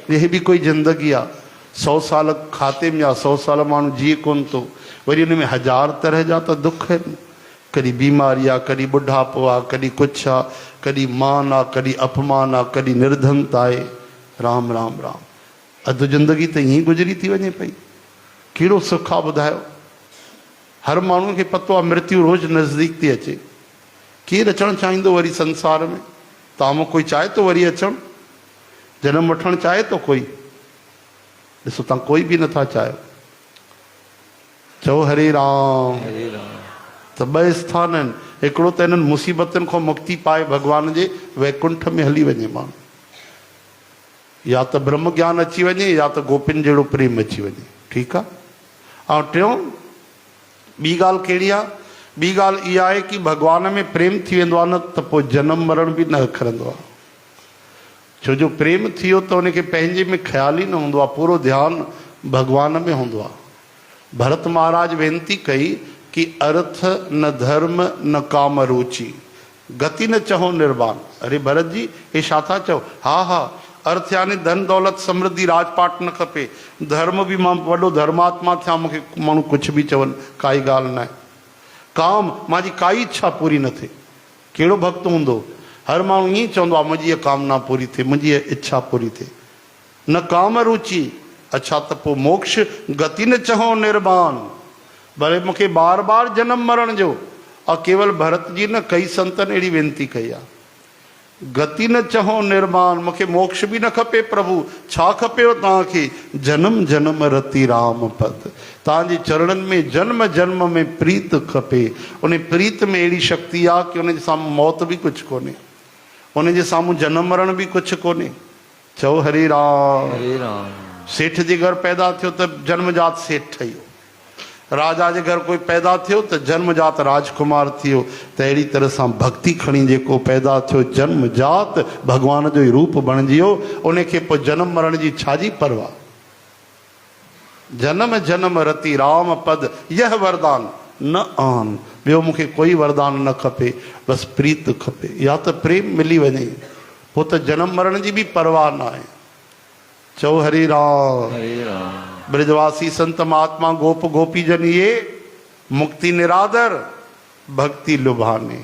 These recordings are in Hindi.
यह भी कोई ज़िंदगी आ। 100 साल खाते में या 100 साल माण्हू जिए कोन तो, वरी उन में 1000 तरह जा तो दुख है। कभी बीमारी आ, कभी बुढ़ापो आ, कभी कुछ आ, कभी मान आ, कभी अपमान आ, कभी निर्धनता है। राम राम राम। अधु ज़िंदगी तो यहीं गुजरी थी वने पई। कहिड़ो सुख आ ॿुधायो। हर माण्हू खे पतो आहे मृत्यु रोज़ नज़दीक थी अचे। केरु अचणु चाहींदो वरी संसार में? तव्हां कोई चाहे तो वरी अचणु? जन्म वठणु चाहे तो कोई? ॾिसो तव्हां कोई बि नथा चाहियो। चओ हरे राम। त ॿ स्थान आहिनि। हिकिड़ो त इन्हनि मुसीबतुनि खां मुक्ति पाए भॻवान जे वैकुंठ में हली वञे माण्हू, या त ब्रह्म ज्ञान अची वञे या त गोपिन जहिड़ो प्रेम अची वञे। ठीकु आहे। ऐं टियों ॿी ॻाल्हि कहिड़ी आहे? ॿी ॻाल्हि इहा आहे कि भॻवान में प्रेम थी वेंदो आहे न त पोइ जनम मरण बि न खरंदो आहे। छो जो प्रेम थी वियो त उनखे पंहिंजे में ख़्याल ई न हूंदो आहे, पूरो ध्यानु भॻवान में हूंदो आहे। भरत महाराज वेनती कई कि अर्थ न धर्म न काम रुचि, गति न चहो निर्वाण। अरे भरत जी हे छा था चओ? हा हा, अर्थ यानी धन दौलत समृद्धि राजपाट न खपे, धर्म भी मां वॾो धर्मात्मा थिया, मूंखे माण्हू कुछ भी चवनि काई ॻाल्हि न आहे। काम मुंहिंजी काई इच्छा पूरी न थिए। कहिड़ो भक्त हूंदो? हर माण्हू ईअं चवंदो आहे मुंहिंजी कामना पूरी थिए, मुंहिंजी इच्छा पूरी थिए। न काम रुचि। अच्छा त पोइ मोक्ष गति न चहो निर्वाण, भले मूंखे बार बार जन्म मरण जो। और केवल भरत जी न कई संतन अहिड़ी वेनती कई आहे, गति न चहो निर्वाण, मूंखे मोक्ष भी न खपे प्रभु। छा खपेव तव्हांखे? जन्म जन्म रति राम पद, तव्हांजे चरणनि में जन्म जन्म में प्रीत खपे। उन प्रीत में अहिड़ी शक्ति आहे कि उनजे साम्हूं मौत भी कुझु कोन्हे, उनजे साम्हूं जन्म मरण भी कुझु कोन्हे। चओ हरे राम। हरे राम। सेठ जे घर पैदा थियो त जन्मजात सेठ ठही वियो, राजा जे घर कोई पैदा थियो त जन्मजात राजकुमार थियो। त अहिड़ी तरह सां भक्ति खणी जेको पैदा थियो जन्मजात भगवान जो ई रूप बणिजी वियो, उनखे पोइ जन्म मरण जी छाजी परवाह। जन्म जन्म रति राम पद यह वरदान न आन। ॿियो मूंखे कोई वरदान न खपे, बसि प्रीत खपे, या त प्रेम मिली वञे, पोइ त जन्म मरण जी बि परवाह न आहे। चओ हरे राम। हरे राम। ब्रजवासी संत महात्मा गोप गोपी जन ये मुक्ति निरादर भक्ति लुभाने।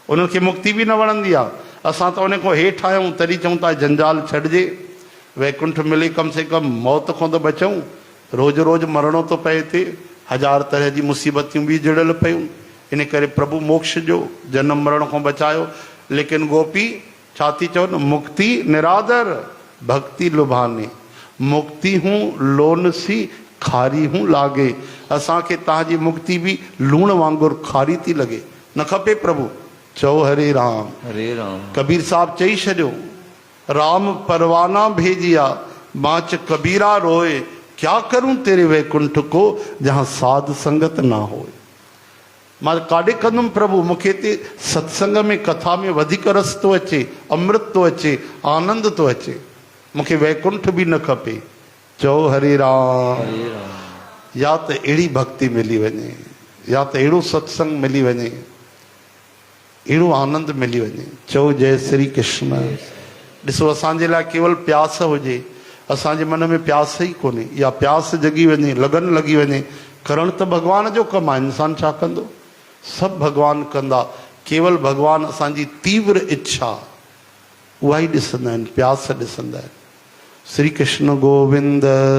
उनखे मुक्ति भी न वणंदी आहे। असां त उन खां हेठि आहियूं तॾहिं चऊं था जंजाल छॾिजे, वैकुंठ मिले, कम से कम मौत खां त बचूं। रोज़ रोज़ मरणो थो पए हिते, 1000 तरह जी मुसीबतूं भी जुड़ियल पयूं। इन करे प्रभु मोक्ष जो जन्म मरण खां बचायो। लेकिन गोपी छा थी चवनि? मुक्ति निरादर भक्ति लुभाने। मुक्ति हूँ लोन सी खारी हूँ लागे। असांखे तव्हांजी मुक्ति भी लूण वांगुरु खारी थी लगे, न खपे प्रभु। चओ हरे राम। हरे राम। कबीर साहब चई छॾियो, राम परवाना भेजिया बाच कबीरा रोए, क्या करूं तेरे वैकुंठ को जहां साध संगत ना हो। मां काॾे कंदुमि प्रभु? मूंखे हिते सत्संग में कथा में वधीक रस थो अचे, अमृत थो अचे, आनंद थो अचे। मूंखे वैकुंठ भी न खपे। चओ हरे राम। हरे राम। या त अहिड़ी भक्ति मिली वञे, या त अहिड़ो सत्संग मिली वञे, अहिड़ो आनंद मिली वञे। चओ जय श्री कृष्ण। ॾिसो असांजे लाइ केवल प्यास हुजे, असांजे मन में प्यास ई कोन्हे। या प्यास जगी वञे, लगन लगी वञे, करण त भगवान जो कमु आहे। इंसान छा कंदो? सभु भगवान कंदा। केवल भगवान असांजी तीव्र इच्छा उहा ई ॾिसंदा आहिनि, प्यास ॾिसंदा आहिनि। श्री कृष्ण गोविंद।